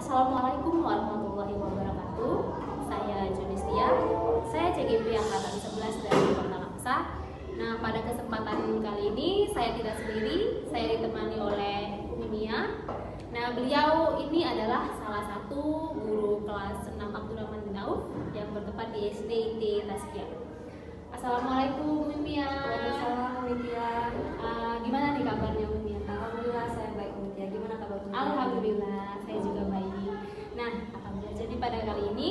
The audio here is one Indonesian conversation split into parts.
Assalamualaikum warahmatullahi wabarakatuh. Saya Junistia, saya CGP angkatan 11 dari Kota Laksa. Nah, pada kesempatan kali ini saya tidak sendiri, saya ditemani oleh Mimia. Nah, beliau ini adalah salah satu guru kelas 6 Abdurrahman bin Auf yang bertempat di SDIT Taskia. Assalamualaikum Mimia. Waalaikumsalam Widya. Gimana nih kabarnya Mimia? Alhamdulillah saya baik Widya. Gimana kabar Widya? Alhamdulillah saya juga baik. Nah, alhamdulillah. Jadi pada kali ini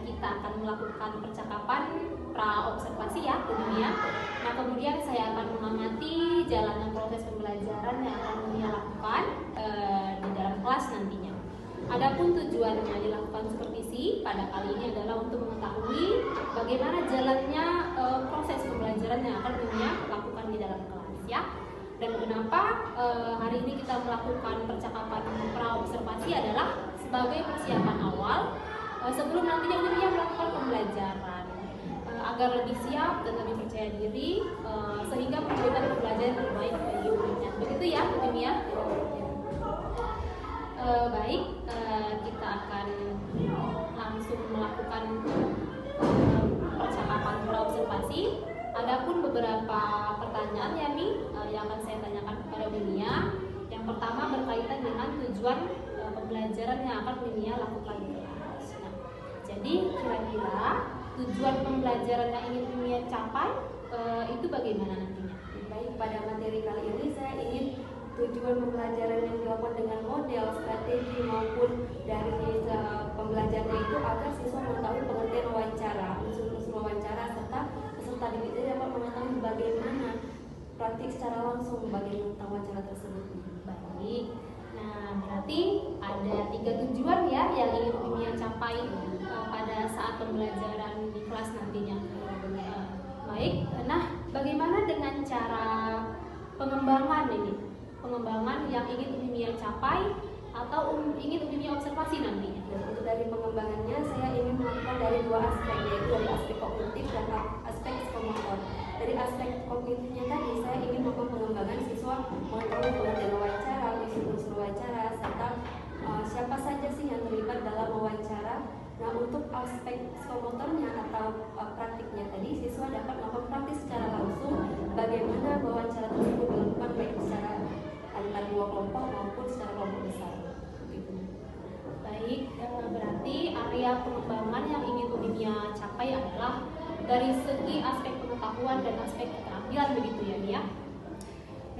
kita akan melakukan percakapan pra-observasi ya Mimia. Nah, kemudian saya akan mengamati jalannya proses pembelajaran yang akan Mimia lakukan di dalam kelas nantinya. Adapun tujuan yang dilakukan supervisi pada kali ini adalah untuk mengetahui bagaimana jalannya proses pembelajaran yang akan Mimia lakukan di dalam kelas ya. Dan kenapa hari ini kita melakukan percakapan pra-observasi adalah sebagai persiapan awal sebelum nantinya Mimia melakukan pembelajaran agar lebih siap dan lebih percaya diri sehingga memberikan pembelajaran terbaik bagi Mimia. Begitu ya Mimia? Baik, kita akan langsung melakukan percakapan pra-observasi. Adapun beberapa pertanyaan ya Mi yang akan saya tanyakan kepada Mimia. Yang pertama berkaitan dengan tujuan pembelajaran yang akan Mimia lakukan di kelas. Nah, jadi kira-kira tujuan pembelajaran yang ingin Mimia capai itu bagaimana nantinya? Baik, pada materi kali ini saya ingin tujuan pembelajaran yang dilakukan dengan model, strategi maupun dari pembelajarannya itu agar siswa mengetahui pengertian wawancara, unsur-unsur wawancara serta peserta didik dapat mengetahui bagaimana praktik secara langsung bagaimana tentang wawancara tersebut. Baik. Nah, berarti ada 3 tujuan ya yang ingin Mimia capai pada saat pembelajaran di kelas nantinya. Baik. Nah, bagaimana dengan cara pengembangan ini? Pengembangan yang ingin Mimia capai atau ingin Mimia observasi nantinya? Dan untuk dari pengembangannya saya ingin melakukan dari 2 aspek, yaitu dari aspek kognitif dan aspek psikomotor. Dari aspek kognitifnya tadi saya ingin melakukan pengembangan siswa mengetahui pengertian wawancara, unsur-unsur wawancara, serta siapa saja sih yang terlibat dalam wawancara. Nah, untuk aspek psikomotornya atau praktiknya tadi siswa dapat melakukan praktik secara langsung bagaimana wawancara tersebut dilakukan baik secara antar 2 kelompok maupun secara kelompok besar. Gitu. Baik, berarti area pengembangan yang ingin Mimia capai adalah dari segi aspek pengetahuan dan aspek keterampilan begitu ya Mia.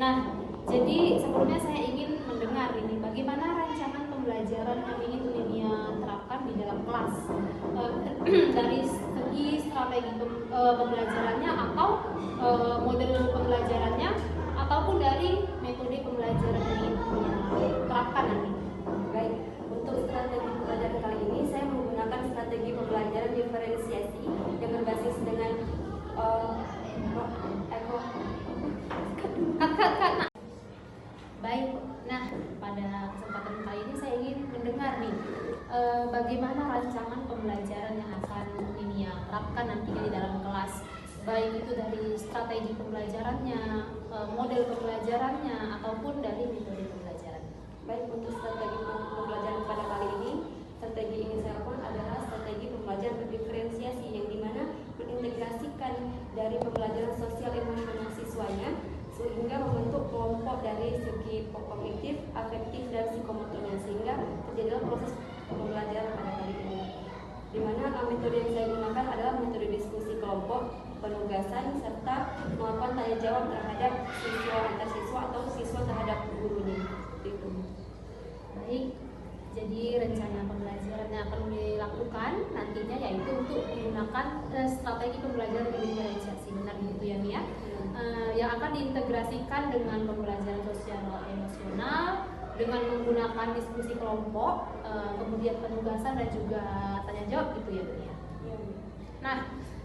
Nah, jadi sebelumnya saya ingin mendengar ini bagaimana rancangan pembelajaran yang ingin Mimia terapkan di dalam kelas dari segi strategi pembelajarannya atau model pembelajarannya ataupun dari metode pembelajaran yang ingin Mimia terapkan nanti. Baik, untuk strategi pembelajaran kali ini saya menggunakan strategi pembelajaran diferensiasi yang berbasis dengan Baik, nah pada kesempatan kali ini saya ingin mendengar nih bagaimana rancangan pembelajaran yang akan Mimia terapkan nantinya di dalam kelas, baik itu dari strategi pembelajarannya, model pembelajarannya, ataupun dari metode pembelajaran. Baik, untuk strategi pembelajaran pada kali ini, strategi yang ingin saya lakukan adalah strategi pembelajaran berdiferensiasi yang dimana mengintegrasikan dari pembelajaran sosial emosional siswanya sehingga membentuk kelompok dari segi kognitif, afektif, dan psikomotornya sehingga terjadilah proses pembelajaran pada kali ini. Di mana metode yang saya gunakan adalah metode diskusi kelompok, penugasan, serta melakukan tanya jawab terhadap siswa antar siswa atau siswa terhadap gurunya. Itu. Baik, jadi rencana pembelajaran yang akan dilakukan nantinya yaitu untuk menggunakan strategi pembelajaran diferensiasi, benar begitu ya Mia? Yang akan diintegrasikan dengan pembelajaran sosial emosional dengan menggunakan diskusi kelompok, kemudian penugasan dan juga tanya jawab gitu ya Mia. Nah,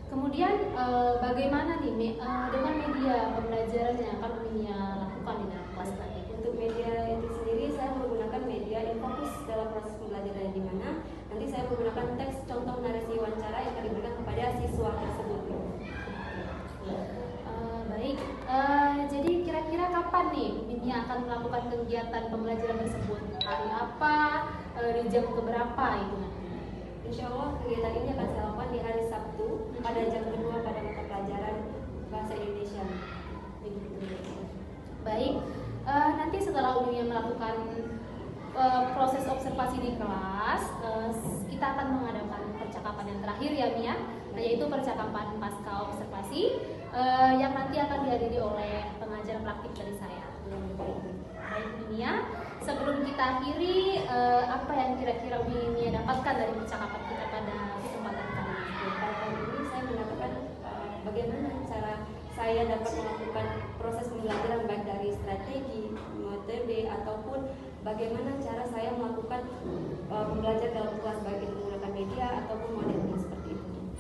kemudian bagaimana nih dengan media pembelajaran yang akan Mia lakukan di dalam kelas nanti? Untuk media itu sendiri saya menggunakan media yang fokus dalam proses pembelajaran di mana nanti saya menggunakan teks contoh narasi wawancara yang akan diberikan kepada siswa tersebut. Baik, jadi kira-kira kapan nih Mimia akan melakukan kegiatan pembelajaran tersebut? Hari apa? di jam keberapa itu nanti? Insya Allah kegiatan ini akan saya lakukan di hari Sabtu pada jam kedua pada mata pelajaran Bahasa Indonesia. Baik, nanti setelah Umia melakukan proses observasi di kelas, kita akan mengadakan percakapan yang terakhir ya Mia, yaitu percakapan pasca observasi yang nanti akan dihadiri oleh pengajar praktik dari saya. Baik Mia, sebelum kita akhiri, apa yang kira-kira Mia dapatkan dari percakapan kita pada kesempatan kali ini? Pada kali ini saya mendapatkan bagaimana cara saya dapat melakukan proses pembelajaran baik dari strategi, metode ataupun bagaimana cara saya melakukan pembelajaran dalam kelas baik itu menggunakan media ataupun modelnya seperti itu.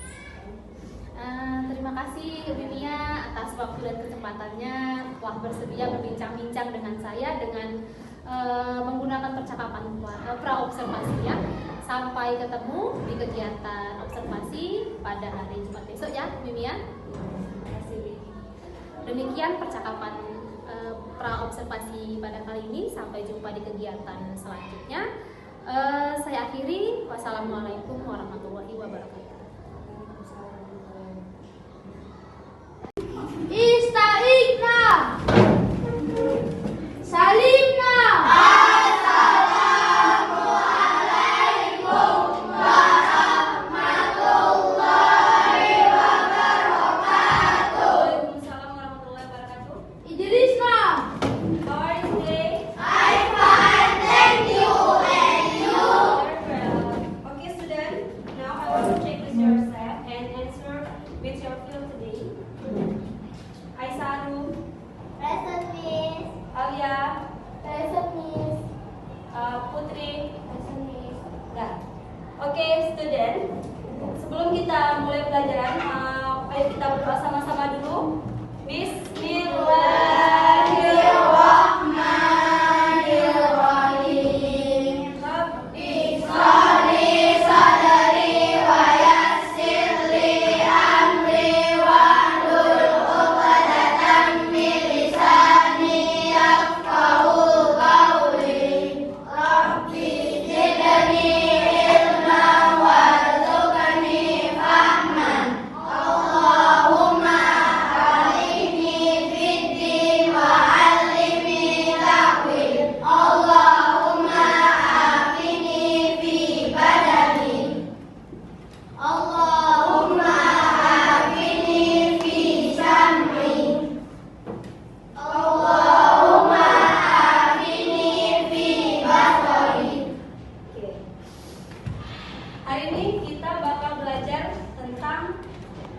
Terima kasih Mia atas waktu dan kesempatannya telah bersedia berbincang-bincang dengan saya dengan menggunakan percakapan pra-observasi ya. Sampai ketemu di kegiatan observasi pada hari Jumat besok ya Mia. Terima kasih. Demikian percakapan pra-observasi pada kali ini. Sampai jumpa di kegiatan selanjutnya. Saya akhiri. Wassalamualaikum warahmatullahi wabarakatuh. Istaikna Salimna Assalamualaikum warahmatullahi wabarakatuh. Waalaikumsalam warahmatullahi wabarakatuh. Idrisna, How are you today? I'm fine, thank you. And you? Very well. Okay, student. Now I want to check with yourself and answer with your field today. Aisaru, Present Miss. Alia, Present Miss. Putri. Present Miss. Dah. Oke, student. Sebelum kita mulai pelajaran, ayo kita berdoa sama-sama dulu. Bismillahirrahmanirrahim. Ishrahli sadri wa yassir li amri wahlul 'uqdatam min lisani yafqahu qawli. Rabbi zidni ilman warzuqni fahman. Allahumma alimni fiddin wa 'allimni ta'wil. Allahumma afini fi badani. Allahumma afini fi sam'i. Allahumma afini fi basari. Oke. Hari ini kita bakal belajar tentang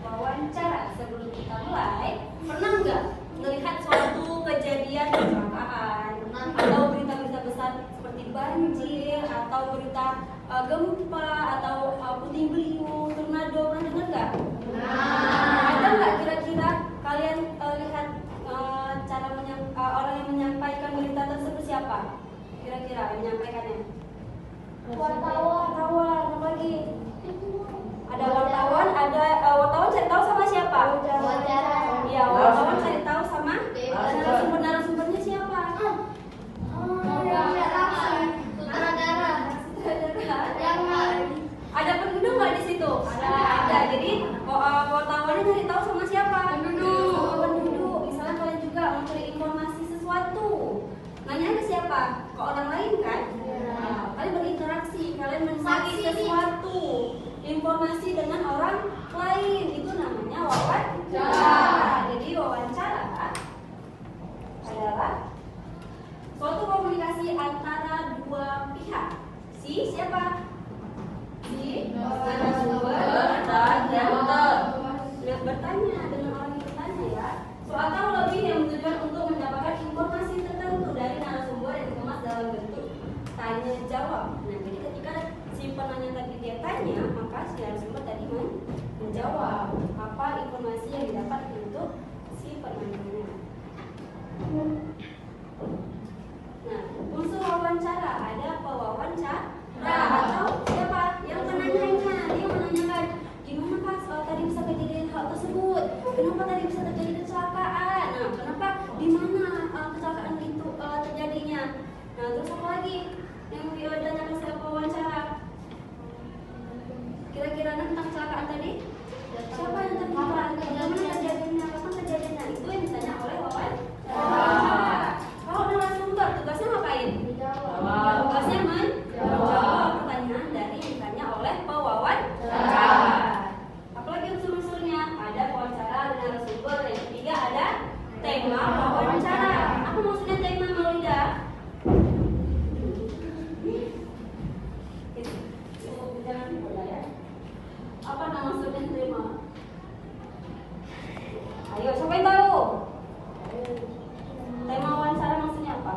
wawancara. Sebelum kita mulai, pernah nggak melihat suatu kejadian kecelakaan atau berita-berita besar seperti banjir atau berita gempa atau puting beliung, tornado, pernah dengar nggak? Ada nggak kira-kira kalian lihat cara orang yang menyampaikan berita tersebut siapa? Kira-kira yang menyampaikannya? Wartawan, apa lagi? Ada wartawan, wartawan cari tahu sama siapa? Wawancara. Iya, wartawan cari tahu sama narasumbernya siapa? Sutradara. Ada penduduk nggak di situ? Ada. Jadi wartawannya cari tahu sama siapa? Penduduk. Sama penduduk. Misalnya kalian juga mencari informasi sesuatu, nanya ke siapa? Ke orang lain kan? Nah, kalian berinteraksi, kalian mencari Saksi. sesuatu informasi dengan orang lain, itu namanya wawancara. Jadi wawancara adalah suatu komunikasi antara dua pihak. Si siapa? Si narasumber dan yang bertanya dengan orang yang bertanya ya. Atau lebih yang bertujuan untuk mendapatkan informasi tertentu dari narasumber yang dikemas dalam bentuk tanya jawab. Nah, jadi ketika si penanya tadi dia tanya, maka si narasumber tadi menjawab apa informasi yang didapat untuk si penanya. Nah, unsur wawancara ada pewawancara atau siapa yang menanyanya, dia menanyakan gimana Kak tadi bisa kejadian hal tersebut, kenapa tadi bisa terjadi kecelakaan, nah kenapa di mana kecelakaan itu terjadinya, nah terus apa lagi yang ditanyakan siapa wawancara. Apa maksudnya tema, Maulida? Jangan lupa ya. Apa maksudnya tema? Ayo, siapa yang tahu? Tema wawancara maksudnya apa?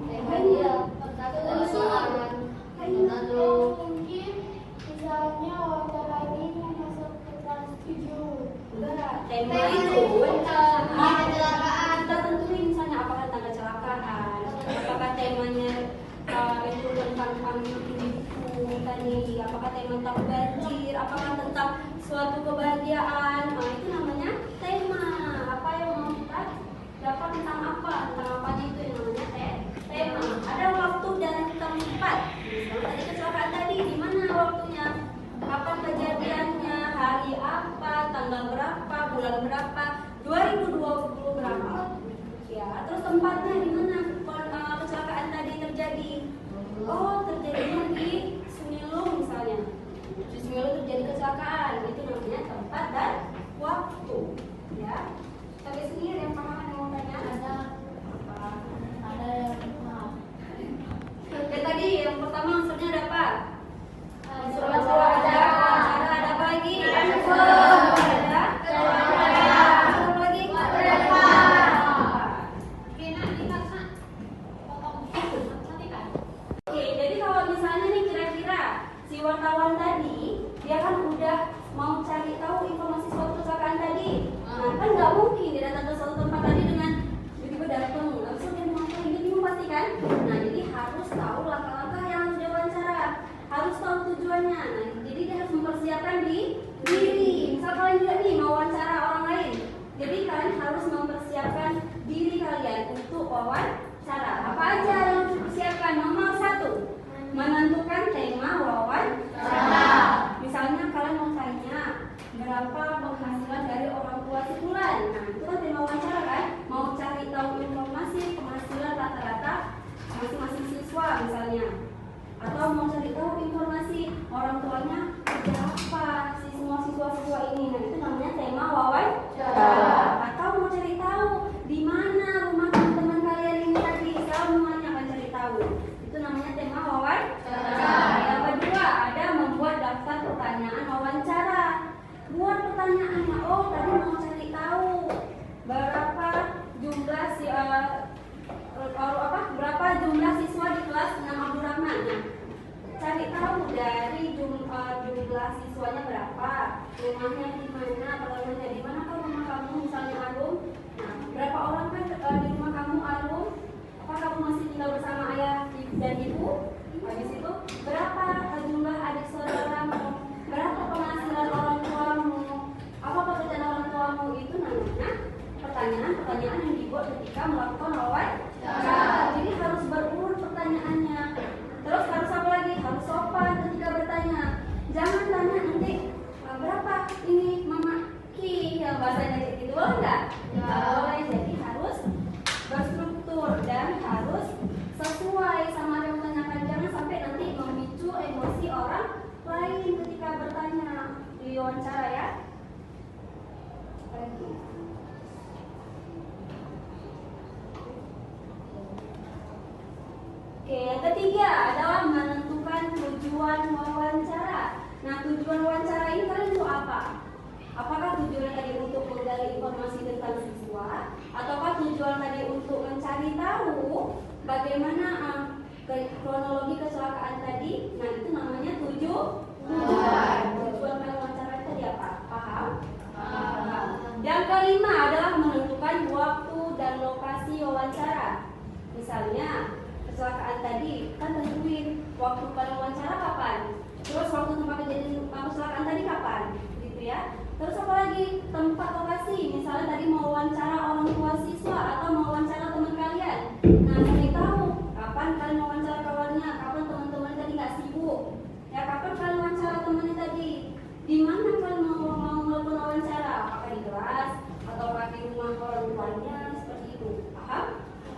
Tema dia pertanyaan. Mungkin misalnya wawancara ini masuk ke kelas 7. Enggak, tema itu kita tentuin misalnya apakah tentang kecelakaan, apakah temanya itu tentang individu tadi, apakah tema tentang banjir, apakah tentang suatu kebahagiaan. Nah, itu namanya tema. Apa yang mau kita dapat tentang apanya itu yang namanya tema. Ada waktu dan tempat. Misalnya tadi kecelakaan tadi, di mana waktunya? Kapan kejadiannya? Hari apa? Tanggal berapa? Bulan berapa? 2020 berapa? Ya, terus tempatnya di mana kecelakaan tadi terjadi? Oh, terjadinya di Sumilu misalnya. Di Sumilu terjadi kecelakaan. Itu namanya tempat dan waktu. Ya. Sampai sini ada yang paham, ada yang mau tanya? Ada yang maaf. Oke, tadi yang pertama maksudnya ada apa? Ada Ada apa lagi? Ada apa lagi? Oke, jadi kalau misalnya nih kira-kira si wartawan tadi dia kan udah mau cari tahu informasi suatu kecelakaan tadi. Nah, kan nggak mungkin dia datang ke suatu tempat tadi dengan tiba-tiba datang langsung dia mau ini pasti kan? Nah, jadi harus tahu langkah-langkah yang harus diwawancara, harus tahu tujuannya. Nah, jadi dia harus mempersiapkan diri. Misal kalian juga nih mau wawancara orang lain, jadi kalian harus mempersiapkan diri kalian untuk wawancara. Apa aja yang harus dipersiapkan? Nomor 1, menentukan tema wawancara. Misalnya kalian mau tanya berapa penghasilan dari orang tua si Fulan. Nah, itu kan tema wawancara kan? Mau cari tahu informasi penghasilan rata-rata masing-masing siswa misalnya. Atau mau cari tahu informasi orang tuanya kerja apa si semua siswa-siswa ini. Nah, itu namanya tema wawancara. Atau mau cari tahu di mana rumah teman-teman kalian ini tadi, semuanya akan cari tahu. Itu namanya tema wawancara. Yang kedua, ada membuat daftar pertanyaan wawancara. Buat pertanyaannya, oh tadi mau cari tahu berapa jumlah berapa jumlah siswa di kelas 6 Abdurrahman. Nah, cari tahu dari jumlah siswanya berapa, rumahnya di mana, perlakuannya di mana. Kalau rumah kamu misalnya Arum, nah berapa orang kan di rumah kamu Arum? Apa kamu masih tinggal bersama ayah dan ibu? Habis itu berapa jumlah adik saudaramu? Berapa penghasilan orang tuamu? Apa pekerjaan orang tuamu? Itu namanya pertanyaan yang dibuat ketika melakukan wawancara. Jadi harus berurut pertanyaannya. Terus harus apa lagi? Harus sopan ketika bertanya. Jangan tanya nanti berapa ini Mama Ki yang bahasanya gitu, boleh nggak? Nggak boleh. Jadi harus berstruktur dan harus sesuai sama yang menanyakan. Jangan sampai nanti memicu emosi orang lain ketika bertanya di wawancara ya. Oke, yang ketiga adalah menentukan tujuan wawancara. Nah, tujuan wawancara ini kalian untuk apa? Apakah tujuannya tadi untuk menggali informasi tentang siswa, ataukah tujuan tadi untuk mencari tahu bagaimana kronologi kecelakaan tadi? Nah, itu namanya tujuan. Tujuan kalian wawancara itu tadi apa? Paham? Paham. Yang kelima adalah menentukan waktu dan lokasi wawancara. Misalnya kecelakaan tadi kan tentuin waktu kalian wawancara kapan, terus waktu tempat kejadian kecelakaan tadi kapan, gitu ya. Terus apa lagi? Tempat lokasi. Misalnya tadi mau wawancara orang tua siswa atau mau wawancara teman kalian. Nah, cari tahu kapan kalian mau wawancara kawannya, kapan teman-teman tadi nggak sibuk. Ya, kapan kalian wawancara temannya tadi? Di mana kalian mau melakukan wawancara? Apakah di kelas atau di rumah orang tuanya? Seperti itu. Paham?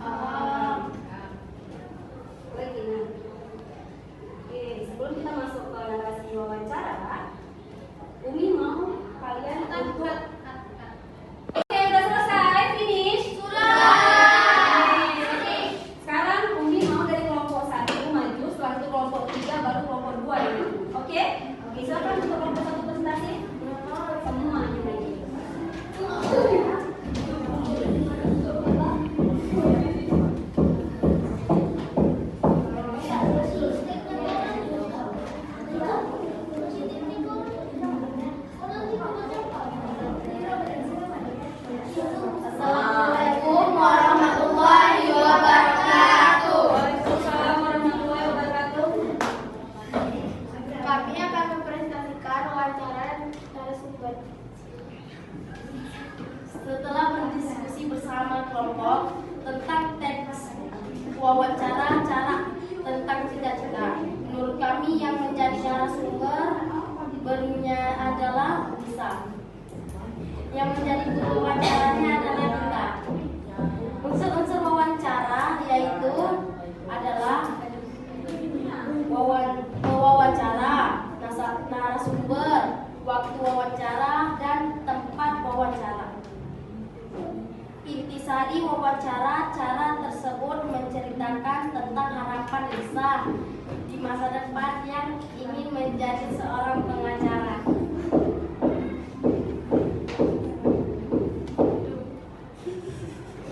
Paham. Lagi nah. Oke, sebelum kita masuk ke narasi wawancara, Umi mau kalian untuk. Oke, udah selesai. Setelah berdiskusi bersama kelompok tentang teks wawancara tentang cita-cita, menurut kami yang menjadi narasumber barunya adalah Lisa. Yang menjadi guru wawancaranya adalah kita. Unsur-unsur wawancara yaitu adalah wawancara, narasumber, waktu wawancara, dan tempat wawancara. Intisari wawancara, cara tersebut menceritakan tentang harapan Lisa di masa depan yang ingin menjadi seorang pengacara.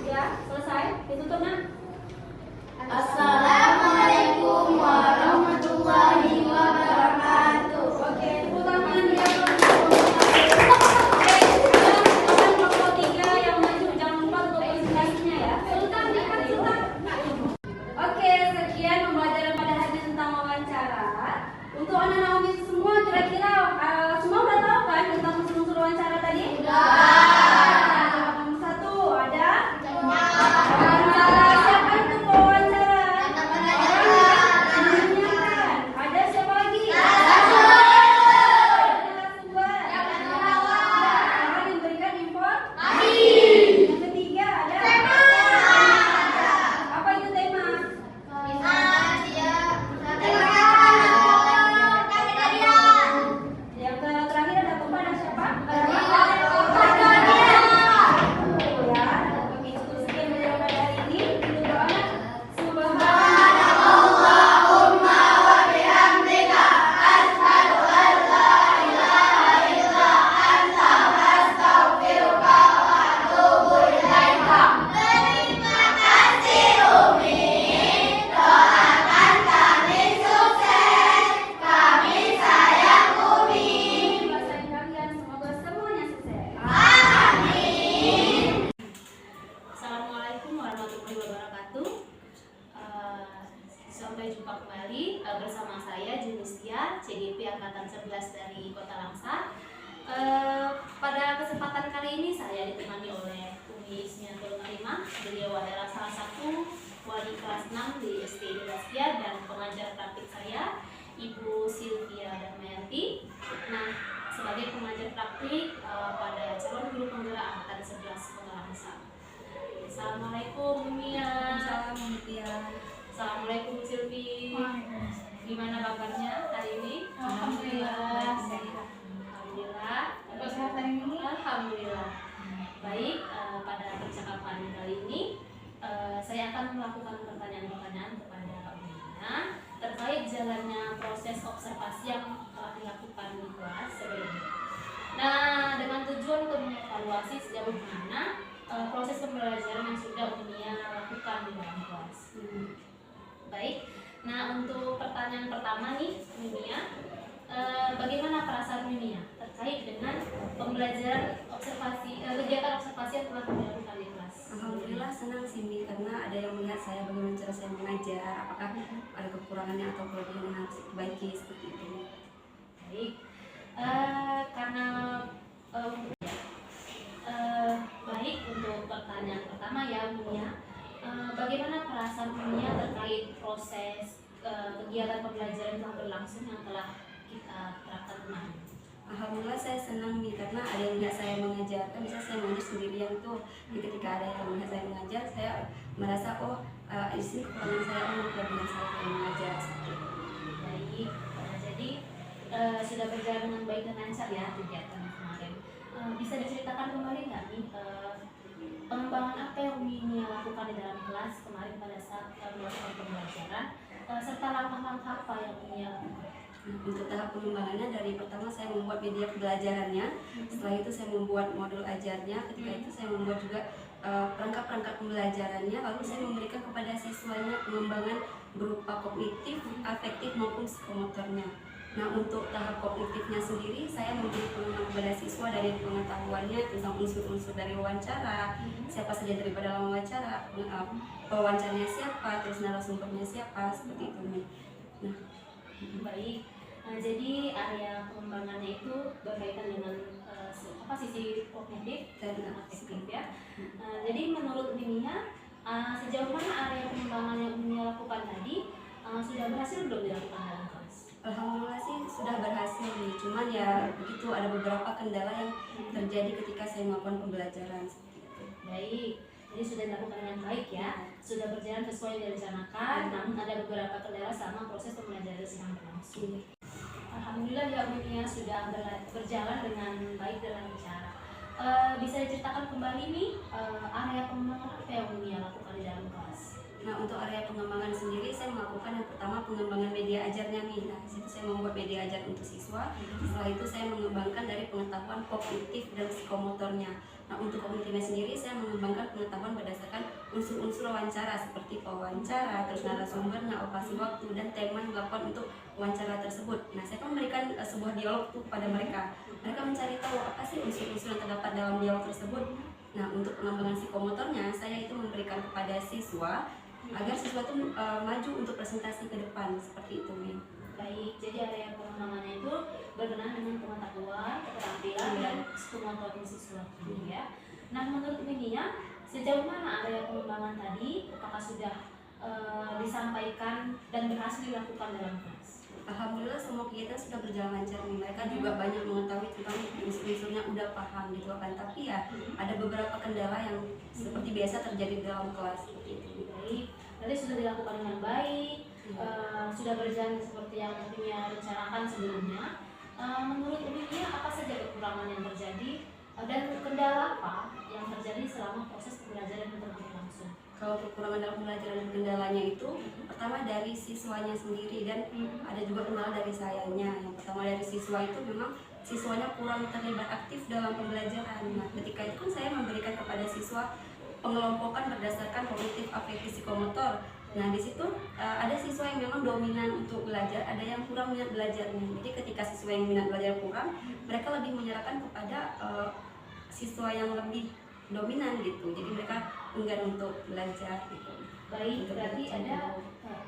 Ya, selesai. Ditutup, Nak. Assalamualaikum warahmatullahi wabarakatuh. Oke, tepuk tangan ya. Kelompok 3 yang maju, jangan lupa untuk presentasinya ya. Sultan, Sultan. Oke, sekian pembelajaran pada hari ini tentang wawancara. Untuk anak-anak Umi semua, kira-kira semua udah tahu kan tentang unsur-unsur wawancara tadi? Nomor 1 ada wawancara. Siapa itu wawancara? Menanyakan. Ada siapa lagi? Narasumber. Orang yang memberikan informasi. Yang ketiga ada apa itu tema? Yang terakhir ada kepada siapa? Ya, itu sekian belajar pada hari ini. Itu doanya. Subhanallahumma wa bihamdika asyhadu an la ilaha illa anta astaghfiruka wa atubu ilaika. Terima kasih Umi, doakan kami sukses. Kami sayang Umi. Bahasain kalian, semoga semuanya sukses. Amin. Assalamualaikum warahmatullahi wabarakatuh. Sampai jumpa kembali bersama saya Junistia, CGP Angkatan 11 dari Kota Langsa. Pada kesempatan kali ini saya ditemani oleh Umi Ismiatul Karimah. Beliau adalah salah satu wali kelas 6 di SD Indonesia dan pengajar praktik saya, Ibu Sylvia Darmayanti. Nah, sebagai pengajar praktik pada calon guru penggerak Angkatan 11 Kota Langsa. Assalamualaikum Mia. Assalamualaikum Silvi. Gimana kabarnya hari ini? Alhamdulillah. Alhamdulillah. Alhamdulillah. Baik, pada percakapan kali ini saya akan melakukan pertanyaan-pertanyaan kepada Mia terkait jalannya proses observasi yang telah dilakukan di kelas sebelumnya. Nah, dengan tujuan untuk mengevaluasi sejauh mana proses pembelajaran yang sudah Mia lakukan di dalam kelas. Baik, nah untuk pertanyaan pertama nih Mia, bagaimana perasaan Mia terkait dengan pembelajaran kegiatan observasi yang telah dilakukan di kelas? Alhamdulillah senang sih Mi, karena ada yang melihat saya bagaimana cara saya mengajar, apakah ada kekurangannya atau kelebihan yang harus diperbaiki seperti itu. Baik, karena baik untuk pertanyaan pertama ya Mia, bagaimana perasaan Mia terkait proses kegiatan pembelajaran yang berlangsung yang telah kita terapkan kemarin? Alhamdulillah saya senang Mi, karena ada yang melihat saya mengajar. Kan bisa saya mengajar sendirian tuh. Ketika ada yang melihat saya mengajar, saya merasa di sini kekurangan saya, kelebihan saya dalam mengajar. Baik, jadi sudah berjalan dengan baik dan lancar ya kegiatan kemarin. Bisa diceritakan kembali nggak nih pengembangan apa yang Mia lakukan di dalam kelas kemarin pada saat melakukan pembelajaran, serta langkah-langkah apa yang Mia lakukan? Untuk tahap pengembangannya, dari pertama saya membuat media pembelajarannya, setelah itu saya membuat modul ajarnya, ketika itu saya membuat juga perangkat-perangkat pembelajarannya, lalu saya memberikan kepada siswanya pengembangan berupa kognitif, afektif maupun psikomotornya. Nah, untuk tahap kognitifnya sendiri, saya memberi pengembangan kepada siswa dari pengetahuannya tentang unsur-unsur dari wawancara, siapa saja daripada dalam wawancara, pewawancaranya siapa, terus narasumbernya siapa, seperti itu. Nah, baik. Nah, jadi area pengembangannya itu berkaitan dengan sisi kognitif dan afektif ya. Jadi menurut Uminia, sejauh mana area pengembangan yang Uminia lakukan tadi sudah berhasil belum dilakukan dalam kelas? Alhamdulillah sih sudah berhasil nih, cuman ya begitu ada beberapa kendala yang terjadi ketika saya melakukan pembelajaran seperti itu. Baik, jadi sudah dilakukan dengan baik ya, sudah berjalan sesuai yang direncanakan, namun ada beberapa kendala selama proses pembelajaran sedang berlangsung. Alhamdulillah ya Uminia sudah berjalan dengan baik dalam bicara. Bisa diceritakan kembali nih area pengembangan apa yang Uminia lakukan di dalam kelas? Nah, untuk area pengembangan sendiri saya melakukan yang pertama pengembangan media ajarnya nih. Nah, di situ saya membuat media ajar untuk siswa. Setelah itu saya mengembangkan dari pengetahuan kognitif dan psikomotornya. Nah, untuk kognitifnya sendiri saya mengembangkan pengetahuan berdasarkan unsur-unsur wawancara seperti wawancara, terus narasumbernya, okupasi waktu, dan tema yang dilakukan untuk wawancara tersebut. Nah, saya kan memberikan sebuah dialog tuh pada mereka. Mereka mencari tahu apa sih unsur-unsur yang terdapat dalam dialog tersebut. Nah, untuk pengembangan psikomotornya saya itu memberikan kepada siswa agar siswa itu maju untuk presentasi ke depan seperti itu nih. Baik, jadi area pengembangannya itu berkenaan dengan pengetahuan, keterampilan, dan psikomotor siswa ya. Nah, menurut Uminia, sejauh mana area pengembangan tadi apakah sudah disampaikan dan berhasil dilakukan dalam kelas? Alhamdulillah semua kegiatan sudah berjalan lancar nih. Mereka juga banyak mengetahui tentang unsur-unsurnya, udah paham gitu kan. Tapi ya ada beberapa kendala yang seperti biasa terjadi di dalam kelas seperti itu. Baik, berarti sudah dilakukan dengan baik, sudah berjalan seperti yang Uminia rencanakan sebelumnya. Menurut Uminia, apa saja kekurangan yang terjadi dan kendala apa yang terjadi selama proses pembelajaran yang berlangsung? Kalau kekurangan dalam pembelajaran dan kendalanya itu pertama dari siswanya sendiri dan ada juga kendala dari sayanya. Yang pertama dari siswa itu memang siswanya kurang terlibat aktif dalam pembelajaran. Nah, ketika itu kan saya memberikan kepada siswa pengelompokan berdasarkan kognitif afektif psikomotor. Nah, di situ ada siswa yang memang dominan untuk belajar, ada yang kurang minat belajarnya. Jadi ketika siswa yang minat belajar kurang, mereka lebih menyerahkan kepada siswa yang lebih dominan gitu. Jadi mereka enggan untuk belajar gitu. Baik, berarti ada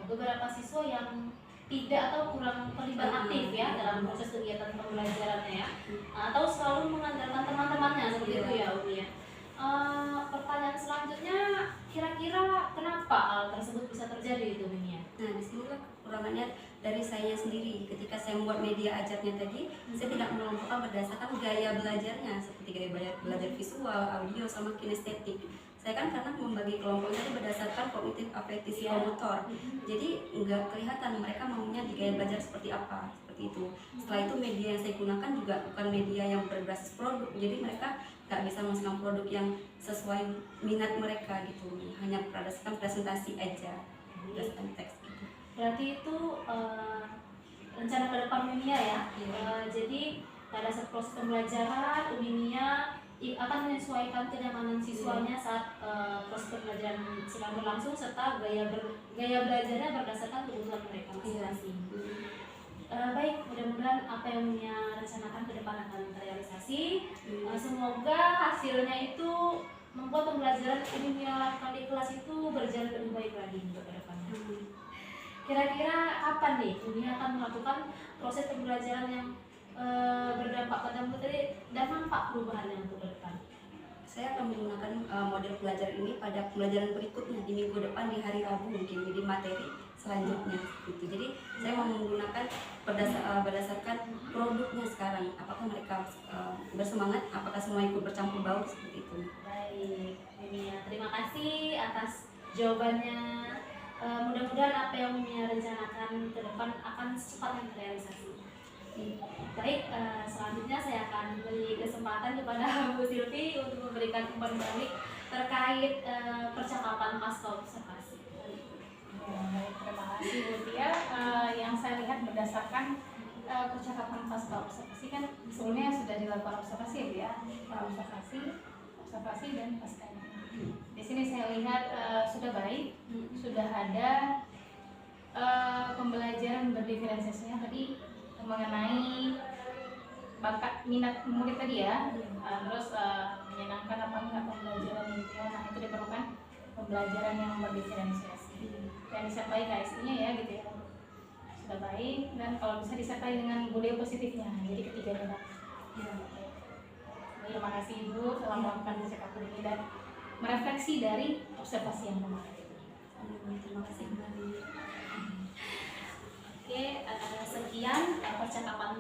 beberapa siswa yang tidak atau kurang terlibat aktif ya dalam proses kegiatan pembelajarannya ya, atau selalu mengandalkan teman-temannya seperti itu ya Umi ya. Pertanyaan selanjutnya, kira-kira kenapa hal tersebut bisa terjadi itu Umi ya? Nah, disinilah kekurangannya dari saya sendiri. Ketika saya membuat media ajarnya tadi, saya tidak mengelompokkan berdasarkan gaya belajarnya seperti gaya belajar visual, audio, sama kinestetik. Saya kan karena membagi kelompoknya itu berdasarkan kognitif afektif psikomotor. Jadi nggak kelihatan mereka maunya di gaya belajar seperti apa, seperti itu. Setelah itu media yang saya gunakan juga bukan media yang berbasis produk. Jadi mereka nggak bisa menghasilkan produk yang sesuai minat mereka gitu. Hanya berdasarkan presentasi aja, berdasarkan teks gitu. Berarti itu rencana ke depan Uminia ya. Jadi pada saat proses pembelajaran Uminia akan menyesuaikan kenyamanan siswanya saat proses pembelajaran sedang berlangsung serta gaya belajarnya berdasarkan kebutuhan mereka masing-masing. Baik, mudah-mudahan apa yang Uminia rencanakan ke depan akan terrealisasi. Semoga hasilnya itu membuat pembelajaran Uminia lakukan di kelas itu berjalan lebih baik lagi untuk ke depannya. Kira-kira kapan nih Uminia akan melakukan proses pembelajaran yang berdampak pada materi dan nampak perubahannya untuk ke depan? Saya akan menggunakan model pelajaran ini pada pembelajaran berikutnya di minggu depan di hari Rabu mungkin, jadi materi selanjutnya gitu. Jadi saya mau menggunakan berdasarkan produknya sekarang. Apakah mereka bersemangat? Apakah semua ikut bercampur baur seperti itu? Baik, Uminia, terima kasih atas jawabannya. Mudah-mudahan apa yang Uminia rencanakan ke depan akan secepatnya terrealisasi. Baik, selanjutnya saya akan beri kesempatan kepada Bu Silvi untuk memberikan umpan balik terkait percakapan pasca observasi. Baik, terima kasih Bu Tia. Yang saya lihat berdasarkan percakapan pasca observasi kan sebelumnya sudah dilakukan observasi ya, observasi dan pascanya. Di sini saya lihat sudah baik, sudah ada pembelajaran berdiferensiasinya tadi mengenai bakat minat murid tadi ya, terus menyenangkan apa enggak pembelajaran itu ya. Nah, itu diperlukan pembelajaran yang berdiferensiasi yang disertai KSI-nya ya gitu ya. sudah baik, dan kalau bisa disertai dengan budaya positifnya. Jadi ketiganya. Ya. Terima kasih Ibu telah melakukan percakapan ini dan merefleksi dari observasi yang kemarin. Terima kasih kembali. Oke, sekian percakapan